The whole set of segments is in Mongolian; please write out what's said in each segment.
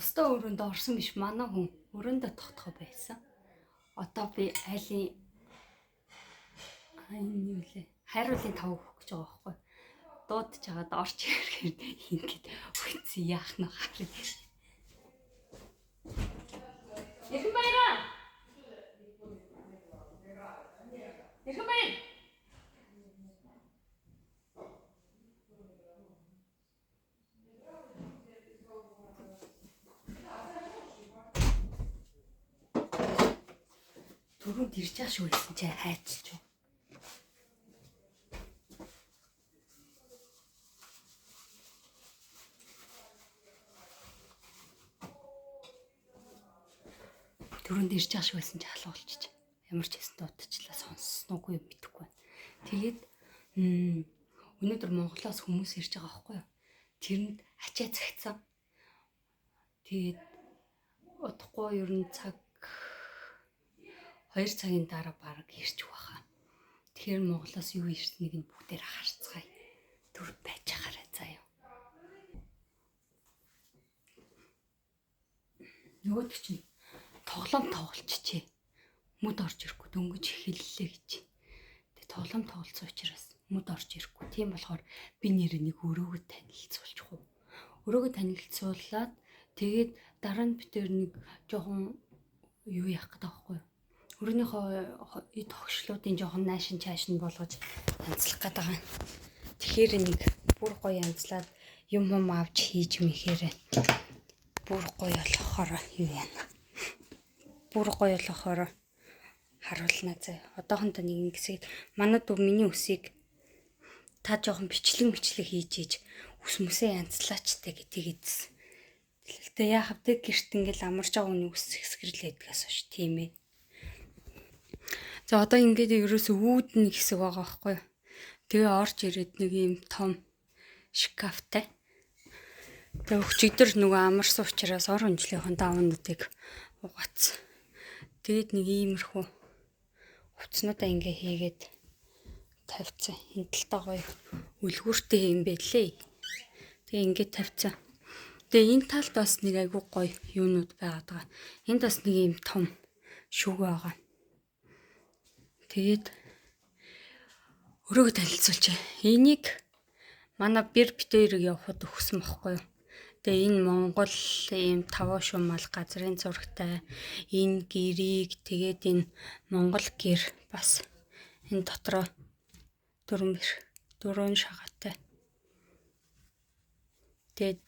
бусдаа өрөөнд орсон биш, манай хүн өрөөндөө тогтхоо байсан. Одоо би айлын юу лээ? Хайруулын тав өгөх гэж байгаа байхгүй. Дуудаж чагаад орч ирэхээр ингээд үгүй яах нь харъя. Эхэн баяраа. Эхэн баяр. Түрүүнд ирж байгаа шүү гэсэн чи хайцч юу? Түрүүнд ирж байгаа шүү гэсэн чи халуулчих. Ямар ч хэсэн дуудчихлаа сонссноогүй мэдэхгүй. Тэгээд өнөөдөр Монголоос хүмүүс ирж байгаа байхгүй юу? Тэрэнд ачаа цагцсан. Тэгээд удахгүй ер нь цаг 2 цагийн дараа бараг ирчих واخа. Тэгэхээр Монголоос юу ирснийг нь бүгдээр харцгаая. Түр байж байгаарай заа юу. Нөгөөд чинь тоглоом тоглолччээ. Мүд орж ирэхгүй дөнгөж эхэллээ гэж. Тэгээ тоглоом тоглолцсон учраас мүд орж ирэхгүй. Тийм болохоор би нэр нэг өрөөгөө танилцуулчих уу. Өрөөгөө танилцуулаад тэгээд дараа нь би тэр нэг жоохон юу яах гэдэг байхгүй юу? Өрөөнийхөө эд хогшлуудын жоохон наашин чаашин болгож янзлах гэдэг байгаа. Тэгэхээр нэг бүр гоё янзлаад юм авч хийж мэхээр бүр гоё болохоор юу яана. Бүр гоё болохоор харуулна заа. Одоохондоо нэг хэсэг манай дүү миний үсийг та жоохон бичлэг хийж ус мүсээ янзлаачтай гэдгийг эзсэн. Тэгтээ яахав тэг гэрт ингээл амарч байгаа хүний ус хэсгэрлээдгээс ш тийм ээ. За одоо ингээд ерөөсөө үүдэн хэсэг байгаа байхгүй. Тэгээ орж ирээд нэг юм том шкафтай. Тэгээ өчигдөр нөгөө амарсан учраас ор өнжлөхийн давнуудыг угац. Тэгээд нэг иймэрхүү хувцснуудаа ингээ хийгээд тавьцсан. Энэ талтай гоё үлгүүртэй юм байлээ. Тэгээ ингээ тавьцсан. Тэгээ энэ талд бас нэг айгүй гоё юунууд байгаад байгаа. Энд бас нэг юм том шүг байгаа. Тэгээд өрөөгөө танилцуулчих. Энийг манай бэр битээрийг явахад өгсөн байхгүй юу? Тэгээ энэ Монгол ийм таваа шумал газрын зурагтай энэ гэрийг тэгээд энэ Монгол гэр бас энэ дотроо дөрвөн шагаатай. Тэгээд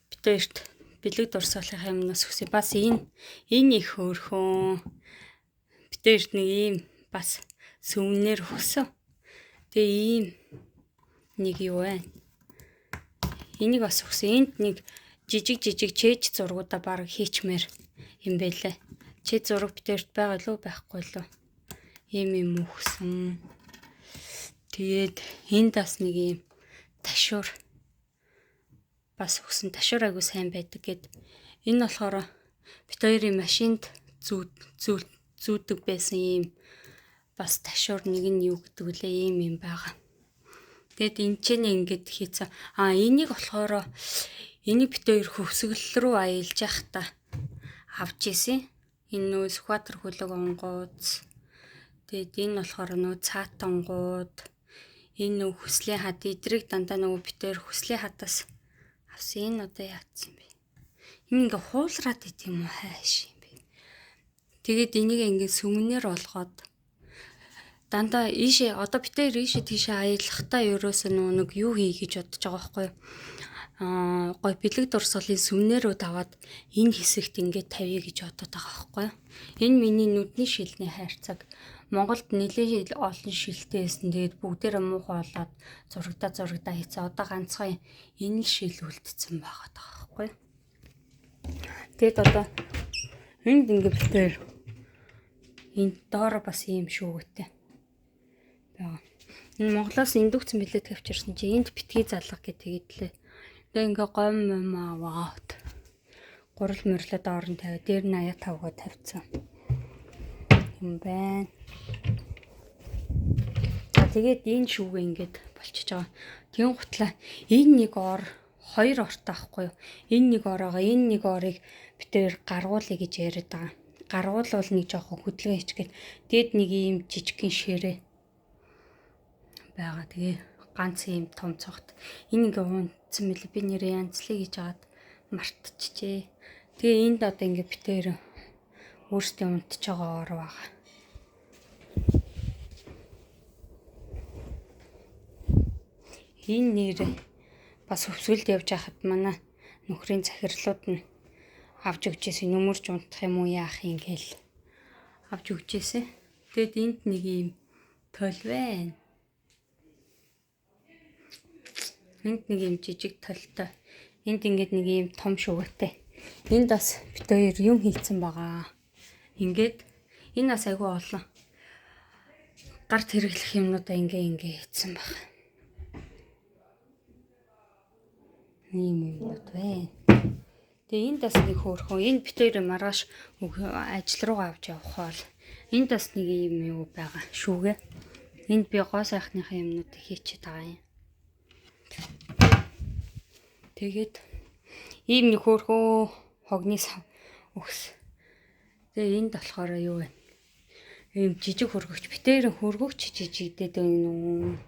битээрт бэлэг дурсгалынхаа юмнаас хүсээ бас энэ их хөөрхөн битээрт нэг ийм бас сүмнэр хөсөө. Тэгээ ийм нэг юу вэ? Энийг бас өгсөн. Энд нэг жижиг чээж зургуудаа баг хийчмээр юм байлаа. Чээж зураг битэрт байгаа лөө байхгүй лөө. Ийм өгсөн. Тэгээд энд бас нэг юм ташуур бас өгсөн. Ташуур айгу сайн байдаг гэд. Энэ болохоор бит хоёрын машинд зүүдэг байсан юм бас ташуур нэг нь юу гэдэг үлээ ийм байгаа. Тэгэд энэ ч ингээд хийцэн. Энийг болохоор энийг бит хоёр хөвсгөл рүү аялж явахдаа авч исэн. Энэ нөө Сүхбаатар хөлөг онгууц. Тэгэд энэ болохоор нөө цаатангууд. Энэ нөө хүслийн хад эдрийг дандаа нөгөө бит хоёр хүслийн хадаас авсан. Энэ одоо яатсан бэ? Энэ ингээ хуулраад идэм юм хайш юм бэ. Тэгэд энийг ингээ сүмнэр болгоод дандаа ийшээ одоо битээр ийшээ тийшээ аялахдаа ерөөсөө нэг юу хий гэж бодож байгаа байхгүй юу? Гой бэлэг дурсгалын сүмнэрүүд аваад энэ хэсэгт ингээд тавья гэж бодоод байгаа байхгүй юу? Энэ миний нүдний шилний хайрцаг. Монголд нэлээд олон шилтэй байсан. Тэгээд бүгдээрээ муухай болоод зурагдаа хийцээ. Одоо ганцхан энэ л шил үлдсэн байгаа байхгүй юу? Тэгээд одоо энд ингээд битээр энэ доороо бас ийм шүүгтэй. Энэ Монголоос индукцэн билет авчирсан чи энд битгий залгах гэдэг тэгээд тэгээ ингээ гом аваад гурал мөрлөд орон тавиа дээр нь 85-гаа тавьсан юм байна. За тэгээд энэ шүүгээ ингээд болчихж байгаа. Тэгэн гутлаа энэ нэг ор 2 ортой авахгүй юу? Энэ нэг ороогоо энэ нэг орыг битээр гаргуулъя гэж яриад байгаа. Гаргуулвал нэг жоохон хөдөлгөөн хийчгээд дээд нэг ийм жижигхэн ширээ байгаа. Тэгээ ганц ийм том цогт. Энэ ингээ унтсан мэлээ. Би нэрээ янзлая гэж хаад мартчихжээ. Тэгээ энд одоо ингээ битээр өөрсдөө унтж байгаа ор байгаа. Энэ нэр бас өвсгөлд явж байхад манай нөхрийн захирлууд нь авч өгчээсэн нүмерч унтах юм уу яах юм гээл авч өгчээсэн. Тэгэд энд нэг юм тол байна. Энд нэг юм жижиг толтой. Энд ингээд нэг юм том шүгэтэй. Энд бас бит хоёр юм хийцэн байгаа. Ингээд энэ бас айгүй олон гарт хэрэглэх юмнуудаа ингээ хийцэн байна. Ийм юмнууд байна. Тэгээ энд бас нэг хөөрхөн. Энэ бит хоёр маргааш ажил руугаа авч явах бол энд бас нэг юм юу байгаа. Шүүгээ. Энд би гоо сайхныхаа юмнуудыг хийчихэд байгаа юм. Тэгээд ийм нэг хөөрхөн хогны сав өгс. Тэгээ энд болохоор юу вэ? Ийм жижиг хөргөгч, битээр хөргөгч жижигдээд байна уу?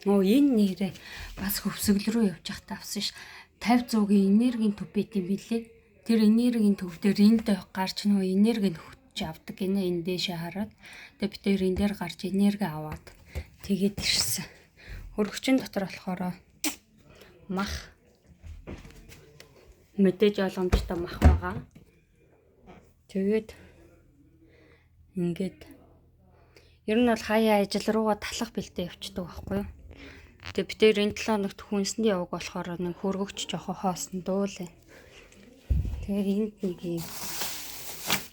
Энэ нэрээ бас хөвсгөл рүү явж байхдаа авсан ш. 50-100-ийн энергийн төв бит юм билээ. Тэр энергийн төв дээр энд гарч нөө энерги нөхөж авдаг гинэ энэ дэше хараад. Тэгээ битээр энэ дээр гарч энерги аваад тэгээд ирсэн. Хөргөгчийн дотор болохоор мах мэдээж ойлгомжтой мах байгаа. Тэгээд ингээд ер нь бол хаяа ажил руугаа талах бэлтээ явчихдаг байхгүй юу? Тэгээ би тэр энэ 7 хоногт хүнсэнд яваг болохоор нэг хөргөгч жоохон хоосон дуулаа. Тэгээ энд нэг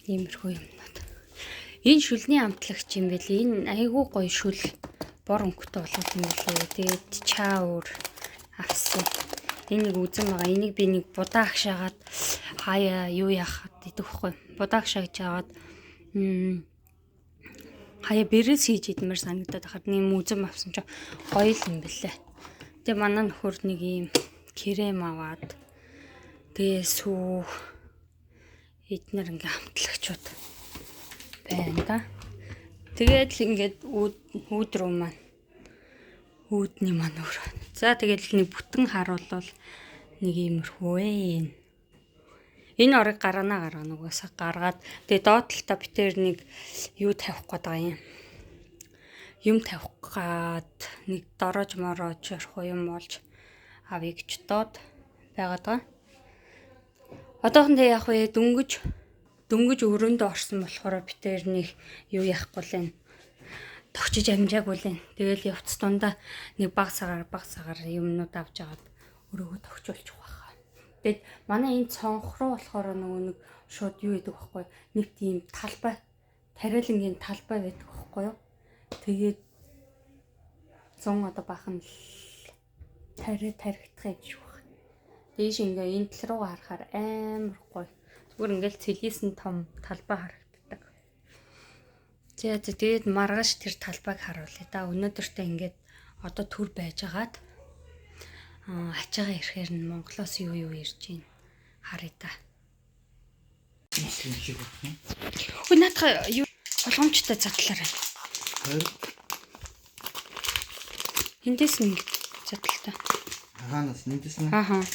иймэрхүү юмнууд. Энэ шүлний амтлагч юм байл. Энэ айгүй гоё шүл бор өнгөтэй болоод юм билээ. Тэгээд чаа өөр авсан. Энийг үзэн байгаа. Энийг би нэг будаа агшаагаад хаяа юу яахад идэх вэ? Будаа агшаа гэж жагаад хаяа бэрээс хийж идмээр санагдаад хахад нэм үзэн авсан ч гоё л юм бэлээ. Тэгээ манай нөхөр нэг юм крем аваад тэгээ сүү эднэр ингээм хамтлагчуд байна да. Тэгээд л ингээд үүд рүү маань үүдний маань өөр. За тэгээд л нэг бүтэн харуулвал нэг иймэрхүү ээ. Энэ орыг гаргана угаасаа гаргаад тэгээ доод талта битээр нэг юу тавих гээд байгаа юм. Юм тавих гад нэг дорож морож ярих юм болж авъя гэж доод байгаад байгаа. Одоохондоо яг вэ дөнгөж өрөөндөө орсон болохоор битээр нэг юу яахгүй л энэ тогчиж амжаагүй л. Тэгэл явц дундаа нэг баг сагаар юмнууд авч агаад өрөөгөө тогчулчих واخа. Тэгэд манай энэ цонх руу болохоор нөгөө нэг шууд юу гэдэг вэ? Нэг тийм талбай тариалангийн талбай байдаг байхгүй юу? Тэгээд зон одоо бахан таригдах юм шиг байна. Дээш ингээ энэ тал руу харахаар амар гоё. Зүгээр ингээл цэлийсэн том талбай харагддаг. За тэгээд маргааш тэр талбайг харуулъя да. Өнөөдөртөө ингээд одоо төр байжгаад ачаага ирэхээр нь Монголоос юу ирж байна харъя та. Наадах юу болгоомжтой задлаарай. Эндээс нэг задлаа. Хаанаас нэдэс нэ? Ааха.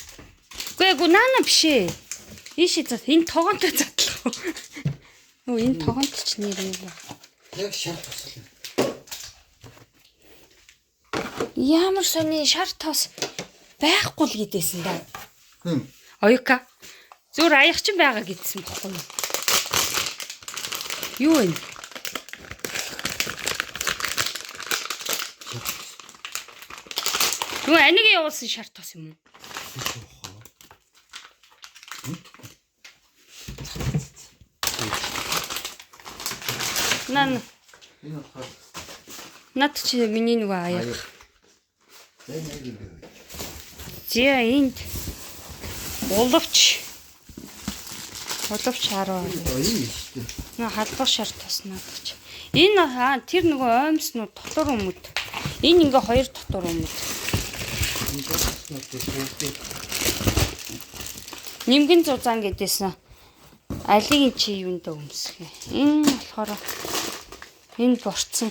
Үгүй наана биш ээ. Ийшээ зад энэ тогоонтой задлах уу? Энэ тогоонт ч нэр юм байна. Яг шар тосол. Ямар сони шар тос байхгүй л гэдээсэн да. Оюка. Зүр аяг чинь байгаа гэдсэн бохгүй юу? Юу вэ? Юу анийг явуулсан шар тос юм уу? Нан. Над чи миний нэг аяг. Зя энд уловч хараа. Наа халбар шар тосноо гэж. Энэ тэр нөгөө оймснууд дотор өмд. Энэ ингээ хоёр дотор өмд. болсноо бүгдийг Нимгэн зузаан гэдээсэн. Алийг чи юунд өмсгөө. Энэ болохоор энэ борцсон.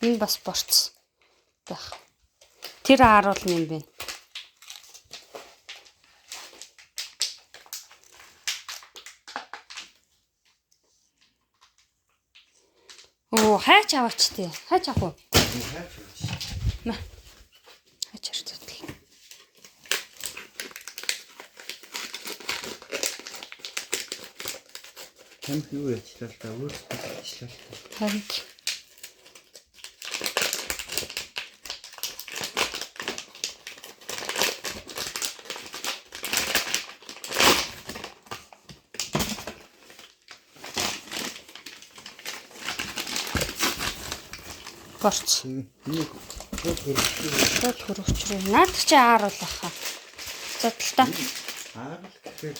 Энэ бас борцсон. Байх. Тэр харуулна юм бэ. Оо, хайч аваач тий. Хайч авах уу? Мэ. Хайч ирдэг. Тэм юу яачлаа та өөрсдөө ажиллаа. Харин борч. Нэг хөрөвчрөө. Наад чи ааруулах хаа. Задлаа. аарал гэхээр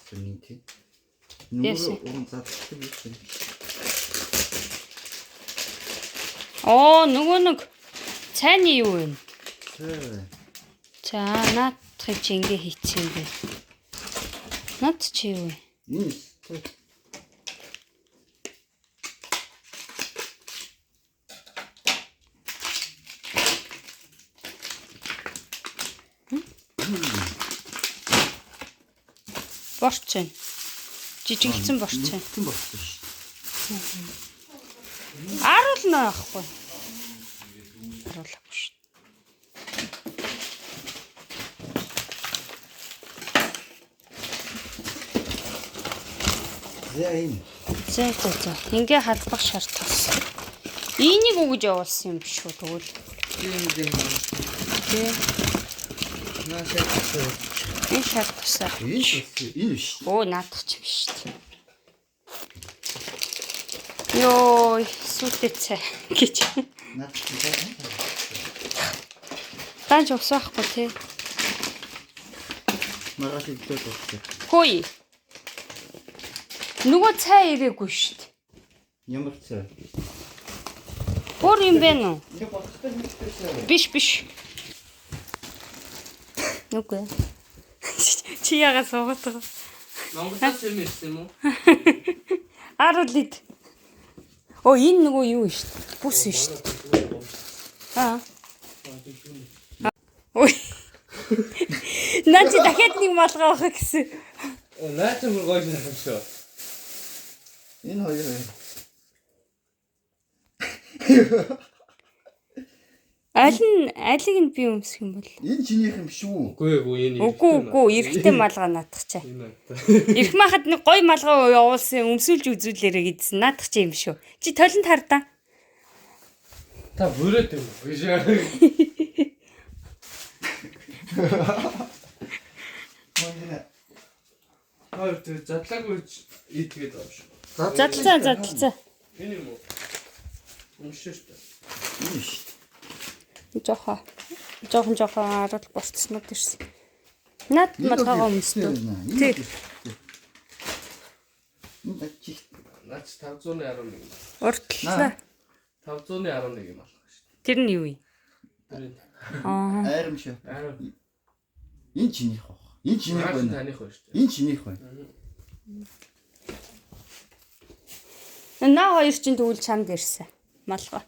тийм юм тий. Нөгөө уран задлах юм. Оо, нөгөө нэг цайны юу вэ? За, наад чи ингээ хийчих юм бэ. Наад чи юу вэ? Энэ Борч байна. Жижиглсэн борч байна. тийм болсон шүү. Ааруулна байхгүй. Ааруулахгүй шүү. За энэ. За. Ингээ халбах шарт тас. Энийг өгж явуулсан юм биш үү тэгвэл. Тий. Наашаа. Энэ шарт тасаа. Энэ шүү. Оо, наадах ч юм шүү дээ. Йоо, сүтэцээ гэж. Тааж усахгүй тий. Маргааш идэх болчих. Хөөе. Нөгөө цай ирээгүй шүү дээ. Ямар цай? Өөр юм бэ нүү? Ингээ болчихтой юм шүү. Биш. Нүггүй. Чи яга суугаад. Монголоос юм ирсэн юм уу? Ааруулид. Оо, энэ нөгөө юу вэ шүү дээ? Бүс шүү дээ. Аа. Ой. Наач дахиад нэг малгай авах гэсэн. Наач бүр гоё юм шүү. Энэ хоёр байна. Алиг нь би өмсөх юм бол. Энэ чинийх юм шүү. Үгүй энэ. Үгүй, эрэгтэй малгай наадах чаа. Ирэх махад нэг гой малгай явуулсан өмсүүлж үзүүлээрэ гэдсэн. Наадах чи юм шүү. Чи толинд хардаа. Та бүрээд юм уу? Гэж. Мондина. Хоёр тэр задлаагүй идгээд байгаа шүү. Задлаа. Энэ юм уу? Өмшөө шүү. Энэ шүү. Жохон арал борцснууд ирсэн. Наад малгайгаа өмснө. Тий. Наач 511. Уртлаа. 511 юм алгаа шүү. Тэр нь юу вэ? Аа. Айрам шүү. Арай Энэ чинийх баг. Энэ чинийх байна. таних байна шүү. Энэ чинийх байна. Наа хоёр чинь тэгвэл чамд ирсэн. Малгай.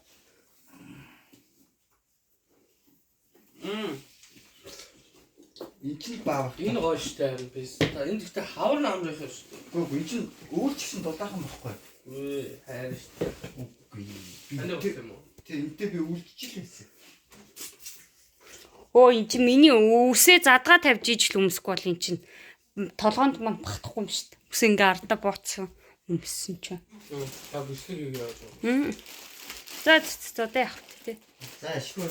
Энэ чинь баав. Энэ гоё штэ харин бис. Та энэ гэхдээ хавар намрах юм шүү. Үгүй энэ чинь өөрчлөсөн дулаахан баггүй. Үгүй хайр штэ. Үгүй. Таны өгөх юм уу? Тэг энтэй би үлдчихлээсэн. Оо, эн чинь миний үсээ задгаа тавьж ижил өмсөхгүй бол эн чинь толгоонд манд багтахгүй юм шүү дээ. Үс ингээ ардаа бууцсан өмссөн чинь. Та бүсгийг яаж вэ? За одоо яах вэ? За ашгүй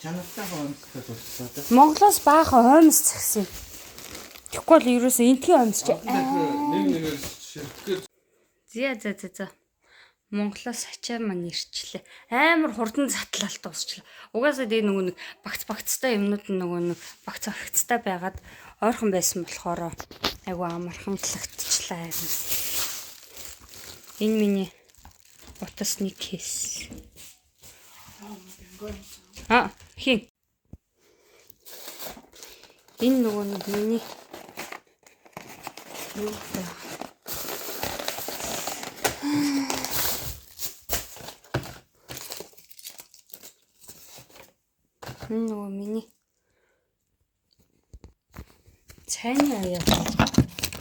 чанартай хоомстой дуусаа да. Монголоос баахан хоймс згсэн. Тэгэхгүй л ерөөсөө энтгийн хоймс чи. Нэг ширтгэж. За. Монголоос ачаа маань ирчлээ. Амар хурдан затлалт дуусчлаа. Угаасаа дээ нөгөө нэг багцтай юмнууд нөгөө нэг багц орхицтай байгаад ойрхон байсан болохоор айгу амархан лагтчлаа харин. Энэ миний утас нэг кейс. Хин. Энэ нөгөө нэг миний юу вэ? Энэ нөгөө миний цайны аяг.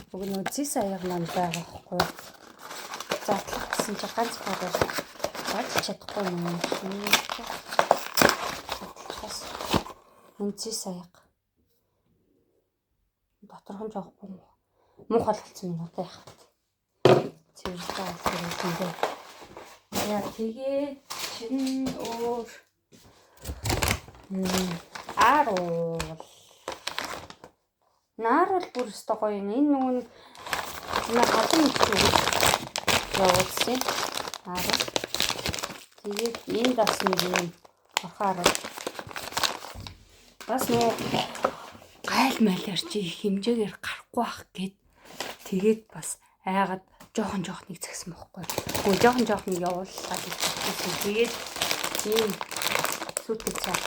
Уг нөгөө зис аяг маань байгаа байхгүй юу? Задлах гэсэн чи ганц бодож чадахгүй юм шиг. Энэ зис аяг. Доторхон жоохгүй муухай болсон юм одоо яах вэ? Цэвэрлээ алхах юм. Яа тэгээ чин өөр Нааруул бүр өстой гоё юм. Энэ нөгөө нэг хадын их явуулсан. Тэгээд энэ бас нэг юм орхоор бас нөгөө гайл майлаар чи их хэмжээгээр гарахгүй байх гэд тэгээд бас айгаад жоохон нэг цагсан байхгүй. Гөө жоохон нэг явууллаа гэсэн. Тэгээд ийм сүтгэж цаа.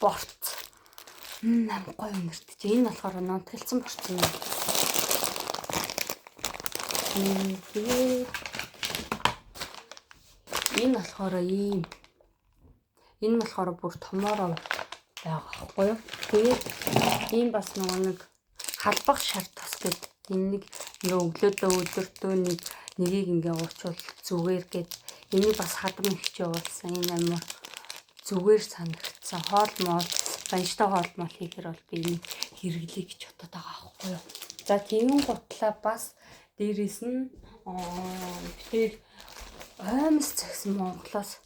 Борт. Нам гоё өнөрт чи энэ болохоор нонтгэлцэн борцсон юм. Тэгээд энэ болохоор ийм энэ болохоор бүр томороо байгаа байхгүй юу? Тэгээд ийм бас нэг халбах шар тос гэдэг энэ нэг өглөөдөө өдөртөө нэгийг ингээ уучвал зүгээр гэд энийг бас хадам ихч явуулсан. Энэ амар зүгээр санагдсан. Хоол моол банштай хоол моол хийхээр бол би энэ хэрэглэе гэж бодоод байгаа байхгүй юу? За тийм готлаа бас дээрэс нь битэр аймс цагсан Монголоос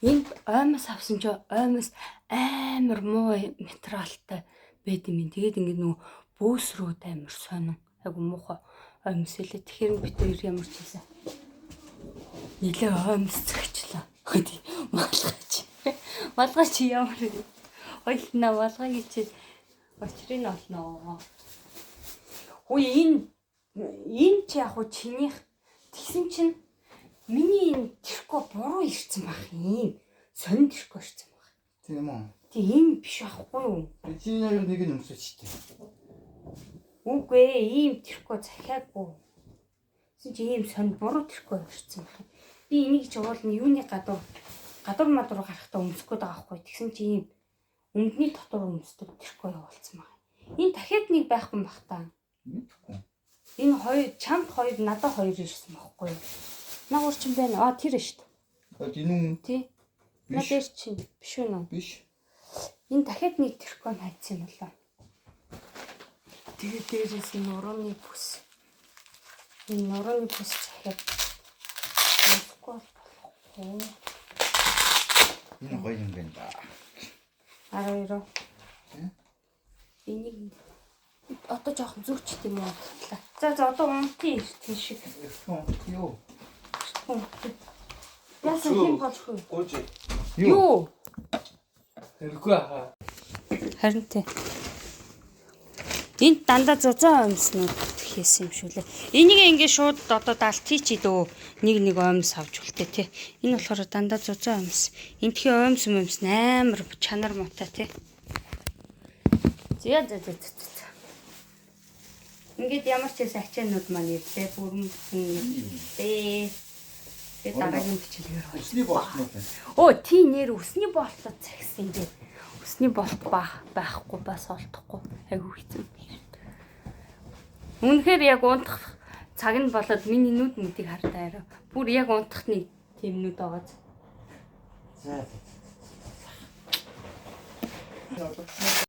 энэ аймс авсан ч аймс амар муу материалтай байд юм. Тэгээд ингэ нөгөө бөөсрүүд амар сонин. Айгу муухай аймс хэлээ. Тэгэхээр битэр ямар ч хийсэн. Нилээ аймс цагчлаа. Малгаач ямар вэ? Ойлноо малгаагийн чи очрын олноо. Үй энэ чи яг уу чинийх тэгсэн чинь миний энэ тэрхүү буруу ирсэн байх юм. Сонин тэрхүү ирсэн байх. Тийм үү? Тэг ийм биш байхгүй юу? Чиний яг нэг нь өмсөжтэй. Үгүй ээ, ийм тэрхүү захиаггүй. Тэгсэн чи ийм сонин буруу тэрхүү ирсэн байх. Би энийг ч уул нь юуны гадуур мадуур гарахтаа өмсөх гээд байгаа байхгүй. Тэгсэн чи ийм өмдний дотор өмсдөг тэрхүү явуулсан байна. Энэ дахиад нэг байхгүй байх та. Энэ хоёр чамд хоёр надад хоёр ирсэн байхгүй юу? Нагур ч юм байна. Тэр нь шүү дээ. Энэ үү? Тий. Надад чинь биш үү нөө? Биш. Энэ дахиад нэг тэрхүү хайцсан юм болоо. Тэгээд дээрээс нурууны бүс. Энэ нурууны бүс захиад болохгүй. Энэ гоё юм байна да. 12. Энийг одоо жоохон зүгч тийм үү? За одоо унтын тийм шиг. Юу? Яасан юм болчихгүй. Гож. Юу? Тэргүй хаа. Харин тий. Энд дандаа зузаан өмснүүд хийсэн юм шүү лээ. Энийг ингээ шууд одоо даалтий чи дөө нэг оймс авч үлдээ тий. Энэ болохоор дандаа зузаан өмс. Эндхийн оймс амар чанар муутай тий. За. Ингээд ямар ч хэсэг ачаанууд маань ирлээ. Бүрэн дээ. Тэгээд дараагийн бичлэгээр байна. Усны болтноо. Оо тий нэр усны болтод цагсан юм бэ. Усны болт байхгүй бас олдохгүй. Айгу хэцүү. Үнэхээр яг унтах цаг нь болоод миний нүд мүдийг хардаа. Бүр яг унтахны тийм нүд байгаа. За.